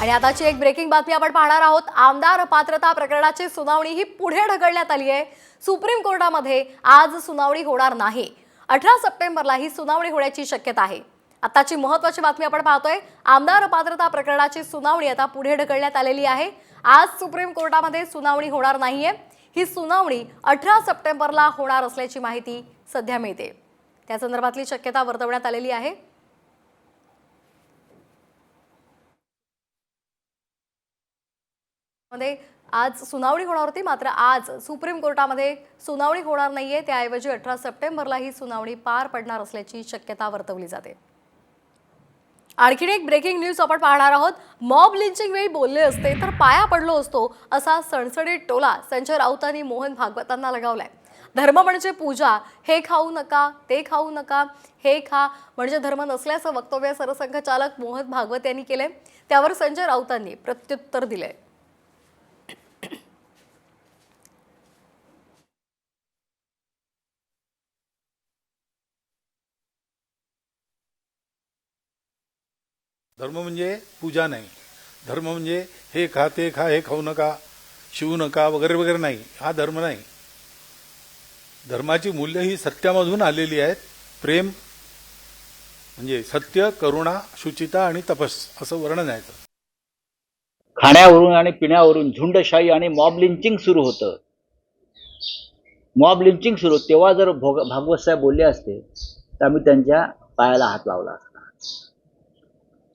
आणि आताची एक ब्रेकिंग बातमी आपण पाहणार आहोत। आमदार पात्रता प्रकरणाची सुनावणी ही पुढे ढकलण्यात आली आहे। सुप्रीम कोर्टामध्ये आज सुनावणी होणार नाही। 18 सप्टेंबरला ही सुनावणी होण्याची शक्यता आहे। आताची महत्त्वाची बातमी आपण पाहतोय। आमदार पात्रता प्रकरणाची सुनावणी आता पुढे ढकलण्यात आलेली आहे। आज सुप्रीम कोर्टामध्ये सुनावणी होणार नाहीये। ही सुनावणी 18 सप्टेंबरला होणार असल्याची माहिती सध्या मिळते। त्या संदर्भातली शक्यता वर्तवण्यात आलेली आहे। मध्ये आज सुनावणी होणार होती, मात्र आज सुप्रीम कोर्टामध्ये सुनावणी होणार नाहीये। त्याऐवजी 18 सप्टेंबरला ही सुनावणी पार पडणार असल्याची शक्यता वर्तवली जाते। आणखी एक ब्रेकिंग न्यूज आपण पाहणार आहोत। मॉब लिंचिंग वेळी बोलले असते तर पाया पडलो असतो असा सणसणीत टोला संजय राऊतांनी मोहन भागवतांना लगावलाय। धर्म म्हणजे पूजा, हे खाऊ नका ते खाऊ नका, हे खा म्हणजे धर्म नसल्याचं वक्तव्य सरसंघचालक मोहन भागवत यांनी केले। त्यावर संजय राऊतांनी प्रत्युत्तर दिले। धर्म म्हणजे पूजा नाही, धर्म म्हणजे हे खा ते खा, हे खाऊ नका, शिवू नका वगैरे वगैरे नाही, हा धर्म नाही। धर्माची मूल्य ही सत्यामधून आलेली आहेत। प्रेम म्हणजे सत्य, करुणा, शुचिता आणि तपस असं वर्णन आहे। खाण्यावरून आणि पिण्यावरून झुंडशाही आणि मॉब लिंचिंग सुरू होतं। मॉब लिंचिंग सुरू तेव्हा जर भागवत साहेब बोलले असते तर आम्ही त्यांच्या पायाला हात लावला असता।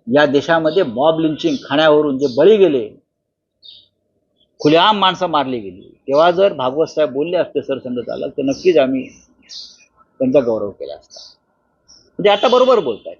या देशामध्ये मॉब लिंचिंग खाण्यावरून जे बळी गेले, खुलेआम माणसं मारली गेली, तेव्हा जर भागवत साहेब बोलले असते सरसंघचालक तर नक्कीच आम्ही त्यांचा गौरव केला असता। म्हणजे आता बरोबर बोलतायत।